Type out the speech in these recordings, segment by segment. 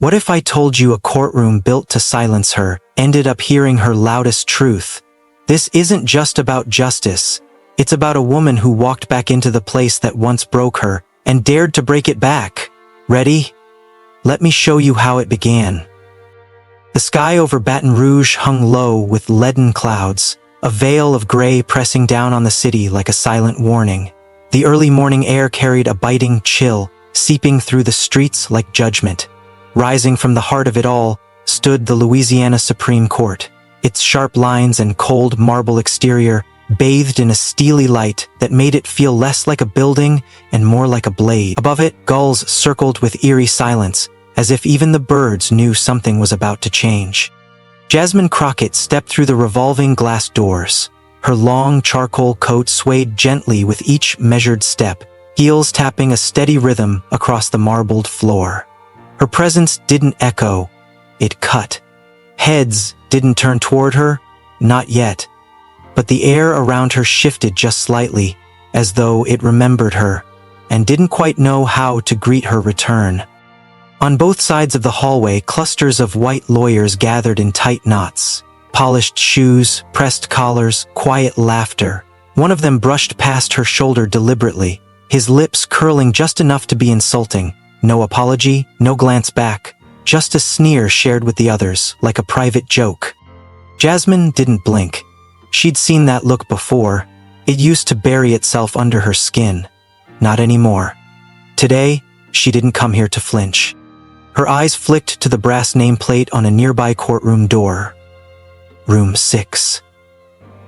What if I told you a courtroom built to silence her ended up hearing her loudest truth? This isn't just about justice. It's about a woman who walked back into the place that once broke her and dared to break it back. Ready? Let me show you how it began. The sky over Baton Rouge hung low with leaden clouds, a veil of gray pressing down on the city like a silent warning. The early morning air carried a biting chill, seeping through the streets like judgment. Rising from the heart of it all stood the Louisiana Supreme Court, its sharp lines and cold marble exterior bathed in a steely light that made it feel less like a building and more like a blade. Above it, gulls circled with eerie silence, as if even the birds knew something was about to change. Jasmine Crockett stepped through the revolving glass doors. Her long charcoal coat swayed gently with each measured step, heels tapping a steady rhythm across the marbled floor. Her presence didn't echo, it cut. Heads didn't turn toward her, not yet. But the air around her shifted just slightly, as though it remembered her, and didn't quite know how to greet her return. On both sides of the hallway, clusters of white lawyers gathered in tight knots. Polished shoes, pressed collars, quiet laughter. One of them brushed past her shoulder deliberately, his lips curling just enough to be insulting. No apology, no glance back, just a sneer shared with the others, like a private joke. Jasmine didn't blink. She'd seen that look before. It used to bury itself under her skin. Not anymore. Today, she didn't come here to flinch. Her eyes flicked to the brass nameplate on a nearby courtroom door. Room 6.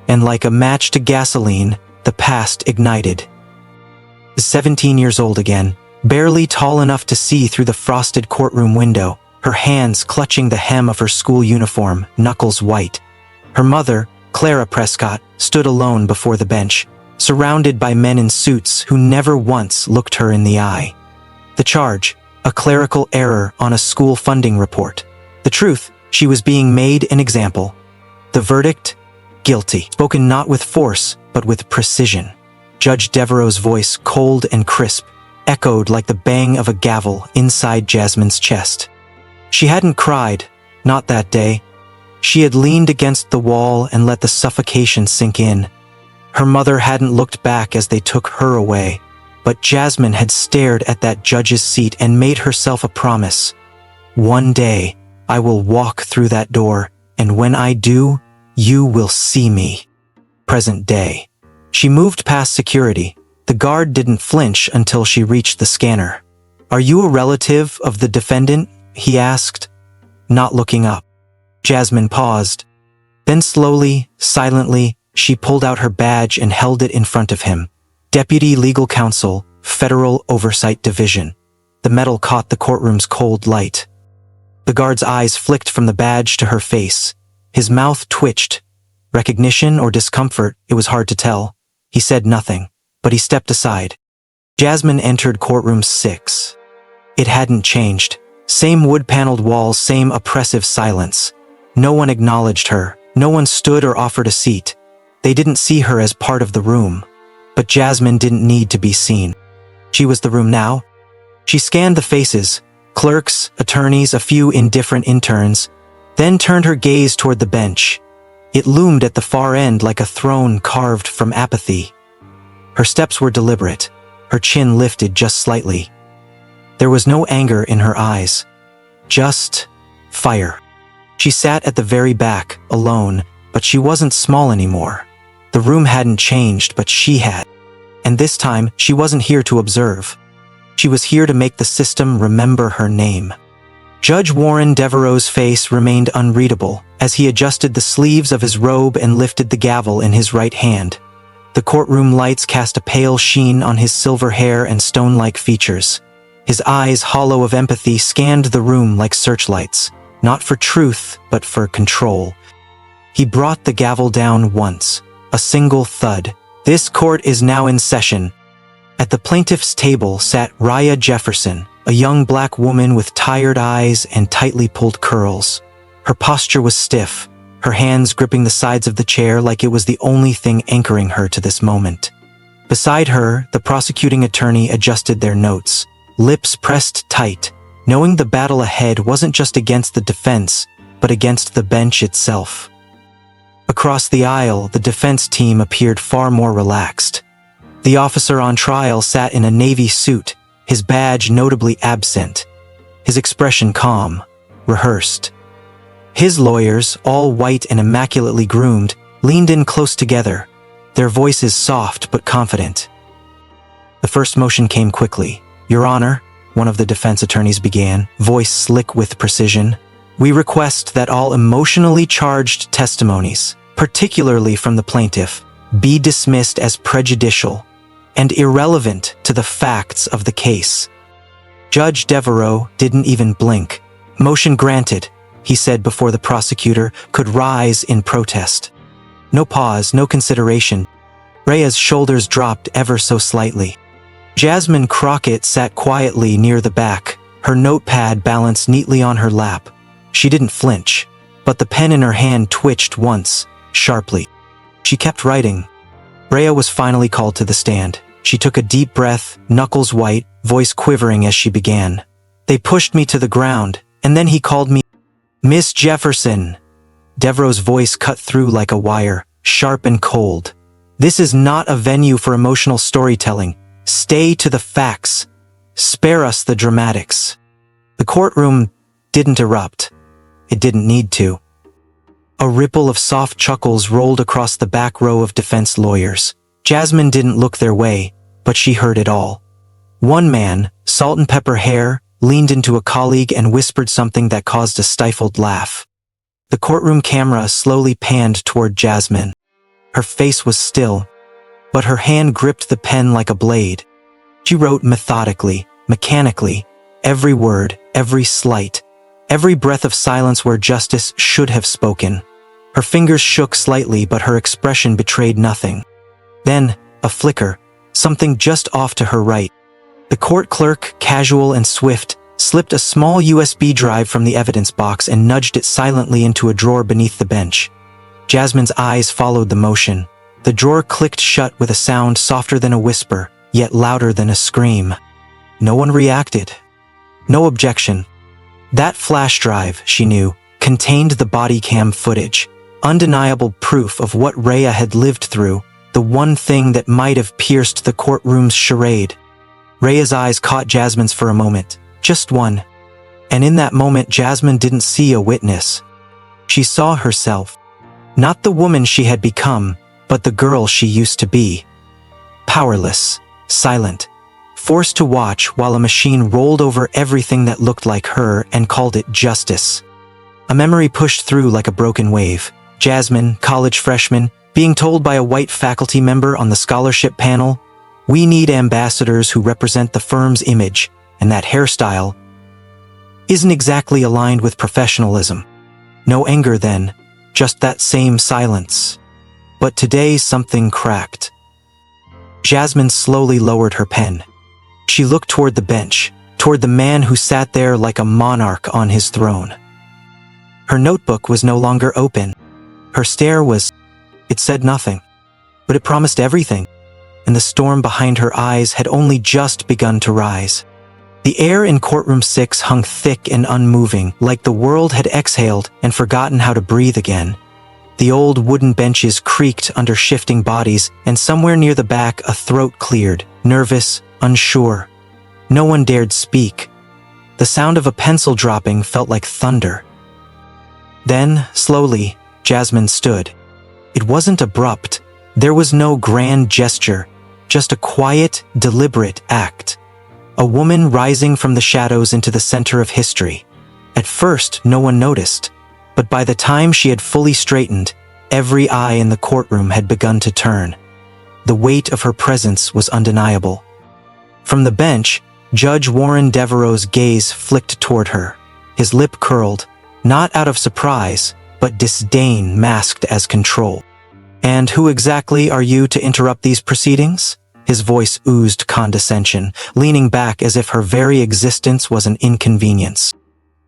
And like a match to gasoline, the past ignited. 17 years old again, barely tall enough to see through the frosted courtroom window, her hands clutching the hem of her school uniform, knuckles white. Her mother, Clara Prescott, stood alone before the bench, surrounded by men in suits who never once looked her in the eye. The charge, a clerical error on a school funding report. The truth, she was being made an example. The verdict, guilty. Spoken not with force, but with precision. Judge Deveraux's voice, cold and crisp, echoed like the bang of a gavel inside Jasmine's chest. She hadn't cried, not that day. She had leaned against the wall and let the suffocation sink in. Her mother hadn't looked back as they took her away, but Jasmine had stared at that judge's seat and made herself a promise. One day, I will walk through that door, and when I do, you will see me. Present day. She moved past security. The guard didn't flinch until she reached the scanner. "Are you a relative of the defendant?" he asked, not looking up. Jasmine paused. Then slowly, silently, she pulled out her badge and held it in front of him. Deputy Legal Counsel, Federal Oversight Division. The metal caught the courtroom's cold light. The guard's eyes flicked from the badge to her face. His mouth twitched. Recognition or discomfort, it was hard to tell. He said nothing, but he stepped aside. Jasmine entered courtroom 6. It hadn't changed. Same wood-paneled walls, same oppressive silence. No one acknowledged her. No one stood or offered a seat. They didn't see her as part of the room. But Jasmine didn't need to be seen. She was the room now. She scanned the faces, clerks, attorneys, a few indifferent interns, then turned her gaze toward the bench. It loomed at the far end like a throne carved from apathy. Her steps were deliberate, her chin lifted just slightly. There was no anger in her eyes, just fire. She sat at the very back, alone, but she wasn't small anymore. The room hadn't changed, but she had. And this time, she wasn't here to observe. She was here to make the system remember her name. Judge Warren Deveraux's face remained unreadable as he adjusted the sleeves of his robe and lifted the gavel in his right hand. The courtroom lights cast a pale sheen on his silver hair and stone-like features. His eyes, hollow of empathy, scanned the room like searchlights, not for truth, but for control. He brought the gavel down once, a single thud. "This court is now in session." At the plaintiff's table sat Raya Jefferson, a young black woman with tired eyes and tightly pulled curls. Her posture was stiff, her hands gripping the sides of the chair like it was the only thing anchoring her to this moment. Beside her, the prosecuting attorney adjusted their notes, lips pressed tight, knowing the battle ahead wasn't just against the defense, but against the bench itself. Across the aisle, the defense team appeared far more relaxed. The officer on trial sat in a navy suit, his badge notably absent, his expression calm, rehearsed. His lawyers, all white and immaculately groomed, leaned in close together, their voices soft but confident. The first motion came quickly. "Your Honor," one of the defense attorneys began, voice slick with precision, "we request that all emotionally charged testimonies, particularly from the plaintiff, be dismissed as prejudicial and irrelevant to the facts of the case." Judge Deveraux didn't even blink. "Motion granted," he said before the prosecutor could rise in protest. No pause, no consideration. Rhea's shoulders dropped ever so slightly. Jasmine Crockett sat quietly near the back, her notepad balanced neatly on her lap. She didn't flinch, but the pen in her hand twitched once, sharply. She kept writing. Rhea was finally called to the stand. She took a deep breath, knuckles white, voice quivering as she began. "They pushed me to the ground, and then he called me Miss Jefferson." Deveraux's voice cut through like a wire, sharp and cold. "This is not a venue for emotional storytelling. Stay to the facts. Spare us the dramatics." The courtroom didn't erupt. It didn't need to. A ripple of soft chuckles rolled across the back row of defense lawyers. Jasmine didn't look their way, but she heard it all. One man, salt and pepper hair, leaned into a colleague and whispered something that caused a stifled laugh. The courtroom camera slowly panned toward Jasmine. Her face was still, but her hand gripped the pen like a blade. She wrote methodically, mechanically, every word, every slight, every breath of silence where justice should have spoken. Her fingers shook slightly, but her expression betrayed nothing. Then, a flicker, something just off to her right. The court clerk, casual and swift, slipped a small USB drive from the evidence box and nudged it silently into a drawer beneath the bench. Jasmine's eyes followed the motion. The drawer clicked shut with a sound softer than a whisper, yet louder than a scream. No one reacted. No objection. That flash drive, she knew, contained the body cam footage, undeniable proof of what Rhea had lived through, the one thing that might have pierced the courtroom's charade. Rhea's eyes caught Jasmine's for a moment, just one. And in that moment, Jasmine didn't see a witness. She saw herself. Not the woman she had become, but the girl she used to be. Powerless, silent, forced to watch while a machine rolled over everything that looked like her and called it justice. A memory pushed through like a broken wave. Jasmine, college freshman, being told by a white faculty member on the scholarship panel, "We need ambassadors who represent the firm's image, and that hairstyle isn't exactly aligned with professionalism." No anger then, just that same silence. But today something cracked. Jasmine slowly lowered her pen. She looked toward the bench, toward the man who sat there like a monarch on his throne. Her notebook was no longer open. Her stare was... It said nothing, but it promised everything, and the storm behind her eyes had only just begun to rise. The air in courtroom 6 hung thick and unmoving, like the world had exhaled and forgotten how to breathe again. The old wooden benches creaked under shifting bodies, and somewhere near the back a throat cleared, nervous, unsure. No one dared speak. The sound of a pencil dropping felt like thunder. Then, slowly, Jasmine stood. It wasn't abrupt. There was no grand gesture, just a quiet, deliberate act. A woman rising from the shadows into the center of history. At first, no one noticed, but by the time she had fully straightened, every eye in the courtroom had begun to turn. The weight of her presence was undeniable. From the bench, Judge Warren Deveraux's gaze flicked toward her. His lip curled, not out of surprise, but disdain masked as control. "And who exactly are you to interrupt these proceedings?" His voice oozed condescension, leaning back as if her very existence was an inconvenience.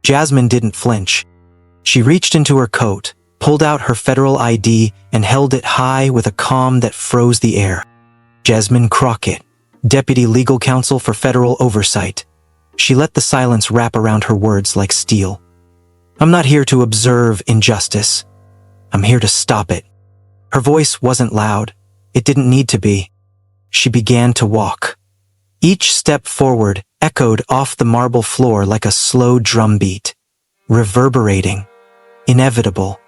Jasmine didn't flinch. She reached into her coat, pulled out her federal ID, and held it high with a calm that froze the air. "Jasmine Crockett, Deputy Legal Counsel for Federal Oversight." She let the silence wrap around her words like steel. "I'm not here to observe injustice. I'm here to stop it." Her voice wasn't loud. It didn't need to be. She began to walk. Each step forward echoed off the marble floor like a slow drumbeat, reverberating, inevitable.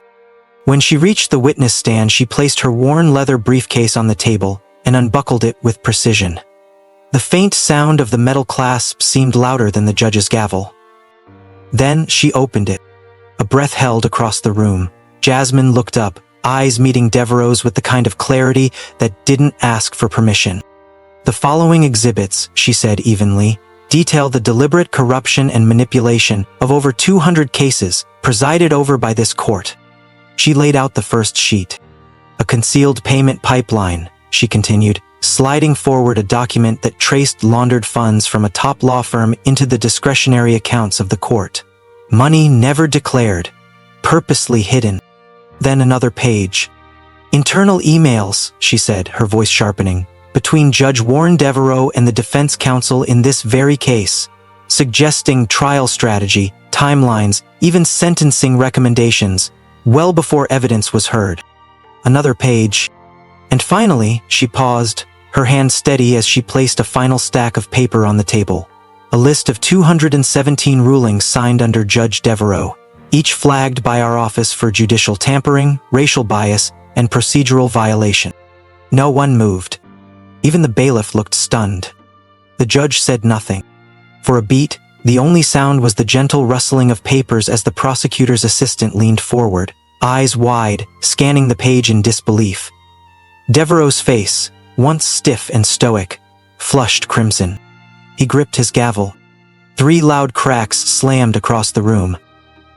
When she reached the witness stand, she placed her worn leather briefcase on the table and unbuckled it with precision. The faint sound of the metal clasp seemed louder than the judge's gavel. Then she opened it. A breath held across the room. Jasmine looked up, eyes meeting Deveraux's with the kind of clarity that didn't ask for permission. "The following exhibits," she said evenly, "detail the deliberate corruption and manipulation of over 200 cases presided over by this court." She laid out the first sheet. "A concealed payment pipeline," she continued, sliding forward a document that traced laundered funds from a top law firm into the discretionary accounts of the court. Money never declared, purposely hidden. Then another page. "Internal emails," she said, her voice sharpening, "between Judge Warren Deveraux and the defense counsel in this very case, suggesting trial strategy, timelines, even sentencing recommendations, well before evidence was heard." Another page. And finally, she paused, her hand steady as she placed a final stack of paper on the table. A list of 217 rulings signed under Judge Deveraux, each flagged by our office for judicial tampering, racial bias, and procedural violation. No one moved. Even the bailiff looked stunned. The judge said nothing. For a beat, the only sound was the gentle rustling of papers as the prosecutor's assistant leaned forward, eyes wide, scanning the page in disbelief. Deveraux's face, once stiff and stoic, flushed crimson. He gripped his gavel. 3 loud cracks slammed across the room.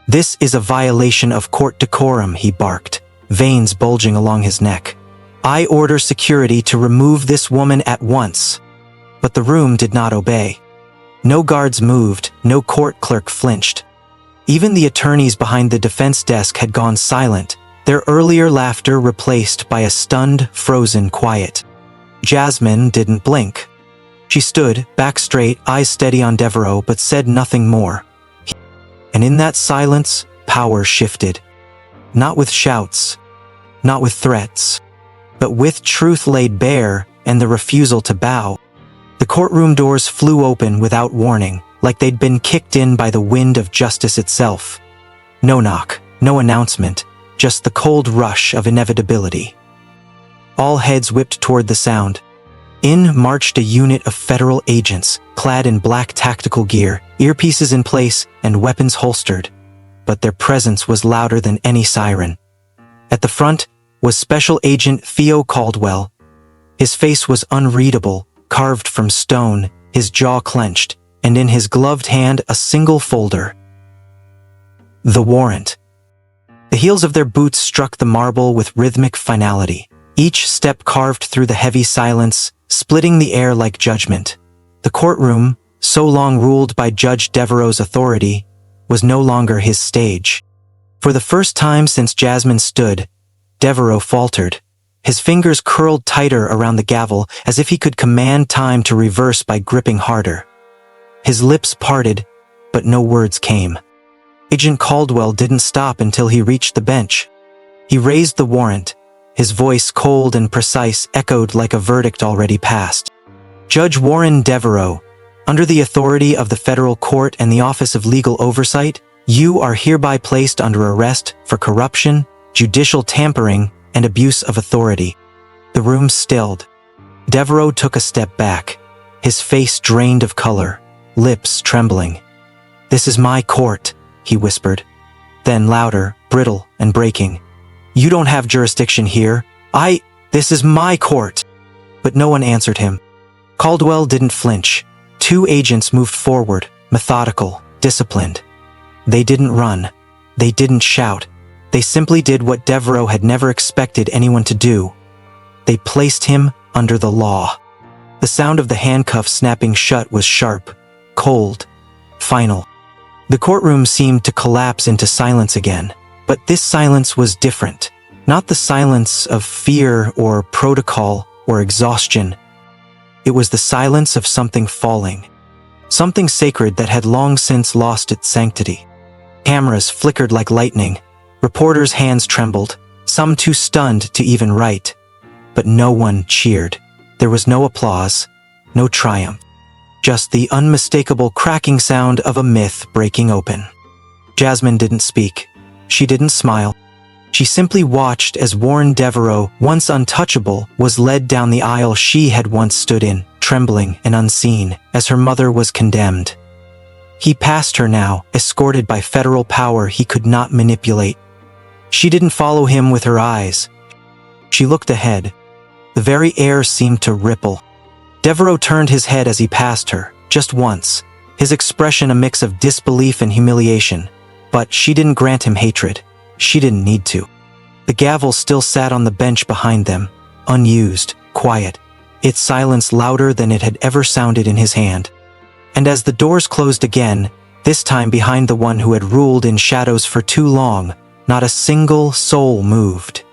"This is a violation of court decorum," he barked, veins bulging along his neck. "I order security to remove this woman at once." But the room did not obey. No guards moved, no court clerk flinched. Even the attorneys behind the defense desk had gone silent, their earlier laughter replaced by a stunned, frozen quiet. Jasmine didn't blink. She stood, back straight, eyes steady on Deveraux, but said nothing more. And in that silence, power shifted. Not with shouts, not with threats, but with truth laid bare and the refusal to bow. The courtroom doors flew open without warning, like they'd been kicked in by the wind of justice itself. No knock, no announcement, just the cold rush of inevitability. All heads whipped toward the sound. In marched a unit of federal agents, clad in black tactical gear, earpieces in place, and weapons holstered. But their presence was louder than any siren. At the front was Special Agent Theo Caldwell. His face was unreadable, carved from stone, his jaw clenched, and in his gloved hand a single folder. The warrant. The heels of their boots struck the marble with rhythmic finality. Each step carved through the heavy silence, splitting the air like judgment. The courtroom, so long ruled by Judge Deveraux's authority, was no longer his stage. For the first time since Jasmine stood, Deveraux faltered. His fingers curled tighter around the gavel as if he could command time to reverse by gripping harder. His lips parted, but no words came. Agent Caldwell didn't stop until he reached the bench. He raised the warrant. His voice, cold and precise, echoed like a verdict already passed. Judge Warren Deveraux, under the authority of the federal court and the Office of Legal Oversight, you are hereby placed under arrest for corruption, judicial tampering, and abuse of authority. The room stilled. Deveraux took a step back, his face drained of color, lips trembling. "This is my court," he whispered. Then louder, brittle, and breaking. "You don't have jurisdiction here. This is my court." But no one answered him. Caldwell didn't flinch. 2 agents moved forward, methodical, disciplined. They didn't run. They didn't shout. They simply did what Deveraux had never expected anyone to do. They placed him under the law. The sound of the handcuffs snapping shut was sharp, cold, final. The courtroom seemed to collapse into silence again. But this silence was different. Not the silence of fear or protocol or exhaustion. It was the silence of something falling. something sacred that had long since lost its sanctity. Cameras flickered like lightning. Reporters' hands trembled, some too stunned to even write. But no one cheered. There was no applause, no triumph. Just the unmistakable cracking sound of a myth breaking open. Jasmine didn't speak. She didn't smile. She simply watched as Warren Deveraux, once untouchable, was led down the aisle she had once stood in, trembling and unseen, as her mother was condemned. He passed her now, escorted by federal power he could not manipulate. She didn't follow him with her eyes. She looked ahead. The very air seemed to ripple. Deveraux turned his head as he passed her, just once, his expression a mix of disbelief and humiliation. But she didn't grant him hatred. She didn't need to. The gavel still sat on the bench behind them, unused, quiet, its silence louder than it had ever sounded in his hand. And as the doors closed again, this time behind the one who had ruled in shadows for too long, not a single soul moved.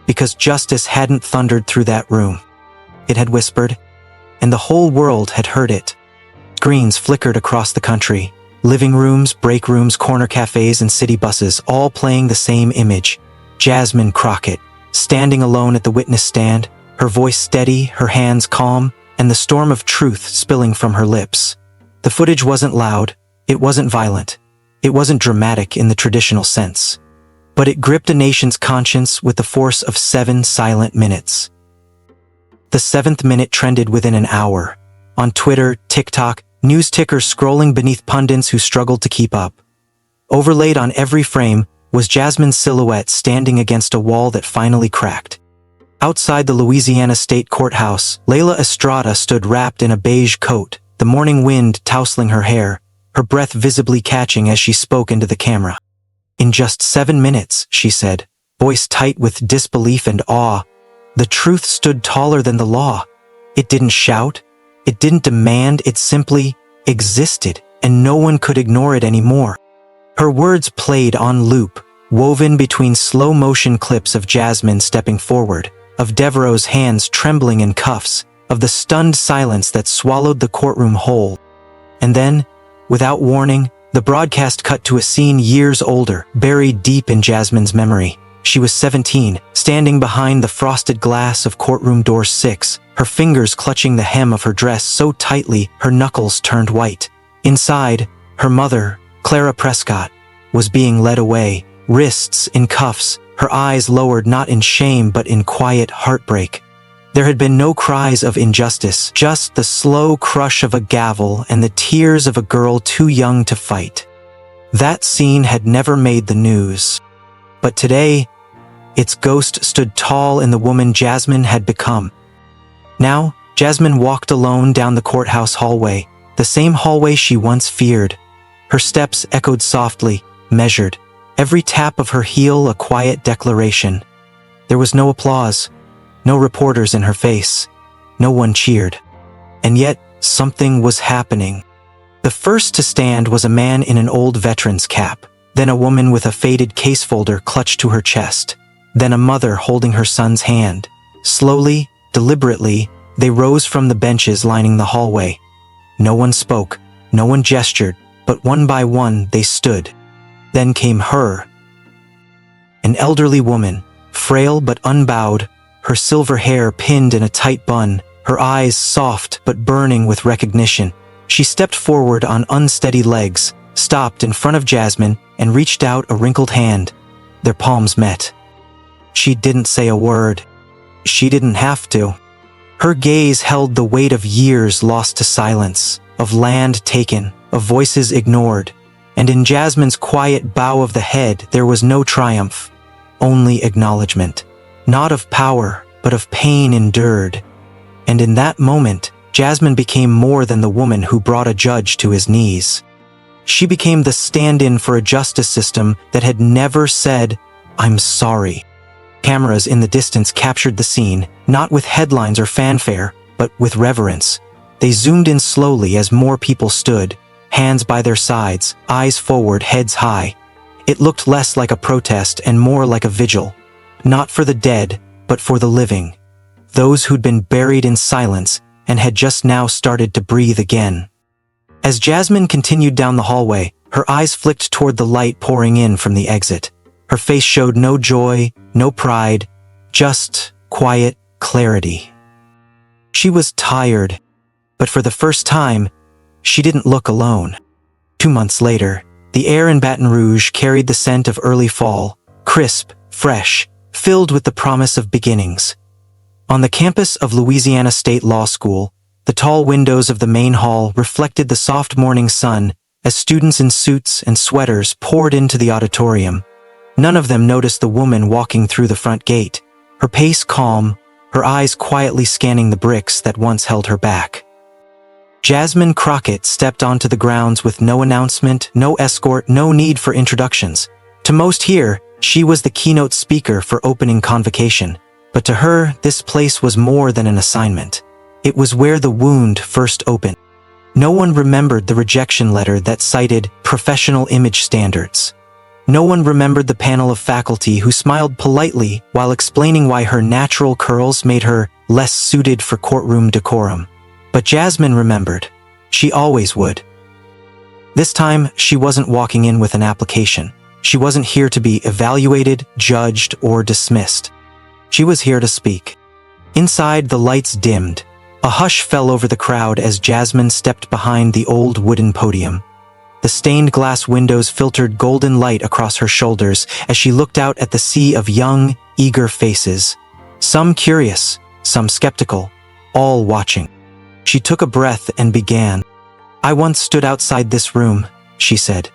Because justice hadn't thundered through that room. It had whispered, and the whole world had heard it. Screens flickered across the country. Living rooms, break rooms, corner cafes, and city buses, all playing the same image. Jasmine Crockett, standing alone at the witness stand, her voice steady, her hands calm, and the storm of truth spilling from her lips. The footage wasn't loud, it wasn't violent, it wasn't dramatic in the traditional sense. But it gripped a nation's conscience with the force of 7 silent minutes. The 7th minute trended within an hour. On Twitter, TikTok, news tickers scrolling beneath pundits who struggled to keep up. Overlaid on every frame was Jasmine's silhouette standing against a wall that finally cracked. Outside the Louisiana State Courthouse, Layla Estrada stood wrapped in a beige coat, the morning wind tousling her hair, her breath visibly catching as she spoke into the camera. "In just 7 minutes," she said, voice tight with disbelief and awe, "the truth stood taller than the law. It didn't shout. It didn't demand, it simply existed, and no one could ignore it anymore." Her words played on loop, woven between slow-motion clips of Jasmine stepping forward, of Deveraux's hands trembling in cuffs, of the stunned silence that swallowed the courtroom whole. And then, without warning, the broadcast cut to a scene years older, buried deep in Jasmine's memory. She was 17, standing behind the frosted glass of courtroom door 6, her fingers clutching the hem of her dress so tightly her knuckles turned white. Inside, her mother, Clara Prescott, was being led away, wrists in cuffs, her eyes lowered not in shame but in quiet heartbreak. There had been no cries of injustice, just the slow crush of a gavel and the tears of a girl too young to fight. That scene had never made the news. But today, its ghost stood tall in the woman Jasmine had become. Now, Jasmine walked alone down the courthouse hallway, the same hallway she once feared. Her steps echoed softly, measured, every tap of her heel a quiet declaration. There was no applause, no reporters in her face, no one cheered. And yet, something was happening. The first to stand was a man in an old veteran's cap, then a woman with a faded case folder clutched to her chest, then a mother holding her son's hand. Slowly, deliberately, they rose from the benches lining the hallway. No one spoke, no one gestured, but one by one they stood. Then came her. An elderly woman, frail but unbowed, her silver hair pinned in a tight bun, her eyes soft but burning with recognition. She stepped forward on unsteady legs, stopped in front of Jasmine, and reached out a wrinkled hand. Their palms met. She didn't say a word. She didn't have to. Her gaze held the weight of years lost to silence, of land taken, of voices ignored. And in Jasmine's quiet bow of the head there was no triumph, only acknowledgement. Not of power, but of pain endured. And in that moment, Jasmine became more than the woman who brought a judge to his knees. She became the stand-in for a justice system that had never said, "I'm sorry." Cameras in the distance captured the scene, not with headlines or fanfare, but with reverence. They zoomed in slowly as more people stood, hands by their sides, eyes forward, heads high. It looked less like a protest and more like a vigil. Not for the dead, but for the living. Those who'd been buried in silence and had just now started to breathe again. As Jasmine continued down the hallway, her eyes flicked toward the light pouring in from the exit. Her face showed no joy, no pride, just quiet clarity. She was tired, but for the first time, she didn't look alone. 2 months later, the air in Baton Rouge carried the scent of early fall, crisp, fresh, filled with the promise of beginnings. On the campus of Louisiana State Law School, the tall windows of the main hall reflected the soft morning sun as students in suits and sweaters poured into the auditorium. None of them noticed the woman walking through the front gate, her pace calm, her eyes quietly scanning the bricks that once held her back. Jasmine Crockett stepped onto the grounds with no announcement, no escort, no need for introductions. To most here, she was the keynote speaker for opening convocation, but to her, this place was more than an assignment. It was where the wound first opened. No one remembered the rejection letter that cited professional image standards. No one remembered the panel of faculty who smiled politely while explaining why her natural curls made her less suited for courtroom decorum. But Jasmine remembered. She always would. This time, she wasn't walking in with an application. She wasn't here to be evaluated, judged, or dismissed. She was here to speak. Inside, the lights dimmed. A hush fell over the crowd as Jasmine stepped behind the old wooden podium. The stained glass windows filtered golden light across her shoulders as she looked out at the sea of young, eager faces. Some curious, some skeptical, all watching. She took a breath and began. "I once stood outside this room," she said.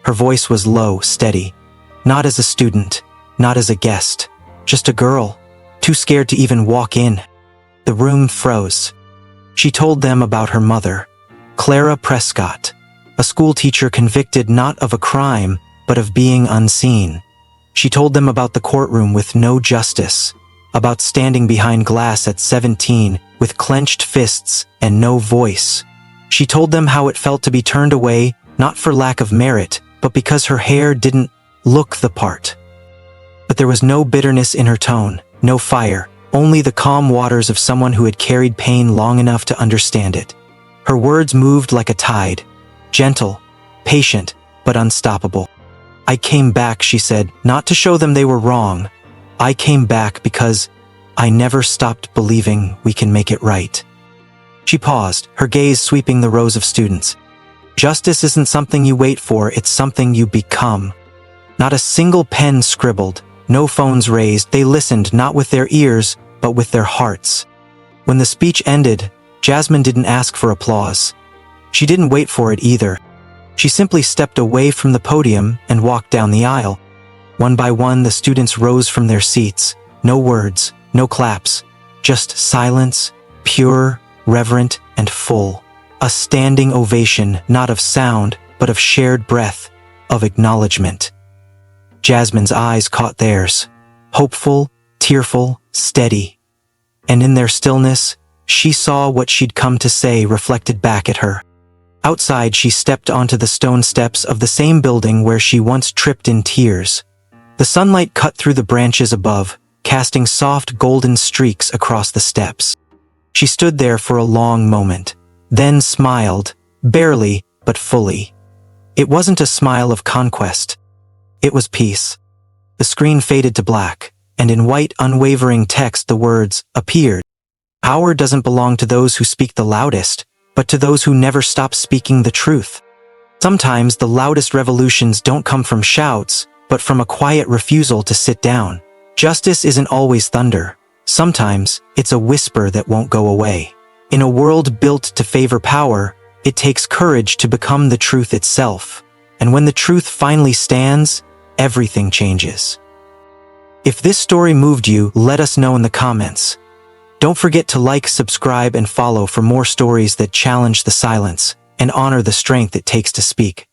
Her voice was low, steady. Not as a student, not as a guest, just a girl, too scared to even walk in. The room froze. She told them about her mother, Clara Prescott, a schoolteacher convicted not of a crime, but of being unseen. She told them about the courtroom with no justice, about standing behind glass at 17 with clenched fists and no voice. She told them how it felt to be turned away, not for lack of merit, but because her hair didn't look the part. But there was no bitterness in her tone, no fire, only the calm waters of someone who had carried pain long enough to understand it. Her words moved like a tide, gentle, patient, but unstoppable. "I came back," she said, "not to show them they were wrong. I came back because I never stopped believing we can make it right." She paused, her gaze sweeping the rows of students. Justice isn't something you wait for, it's something you become. Not a single pen scribbled, no phones raised. They listened not with their ears, but with their hearts. When the speech ended, Jasmine didn't ask for applause. She didn't wait for it either. She simply stepped away from the podium and walked down the aisle. One by one, the students rose from their seats. No words, no claps, just silence, pure, reverent, and full. A standing ovation, not of sound, but of shared breath, of acknowledgement. Jasmine's eyes caught theirs, hopeful, tearful, steady. And in their stillness, she saw what she'd come to say reflected back at her. Outside, she stepped onto the stone steps of the same building where she once tripped in tears. The sunlight cut through the branches above, casting soft golden streaks across the steps. She stood there for a long moment, then smiled, barely, but fully. It wasn't a smile of conquest. It was peace. The screen faded to black, and in white, unwavering text the words appeared. Power doesn't belong to those who speak the loudest, but to those who never stop speaking the truth. Sometimes the loudest revolutions don't come from shouts, but from a quiet refusal to sit down. Justice isn't always thunder. Sometimes it's a whisper that won't go away. In a world built to favor power, it takes courage to become the truth itself. And when the truth finally stands, everything changes. If this story moved you, let us know in the comments. Don't forget to like, subscribe, and follow for more stories that challenge the silence and honor the strength it takes to speak.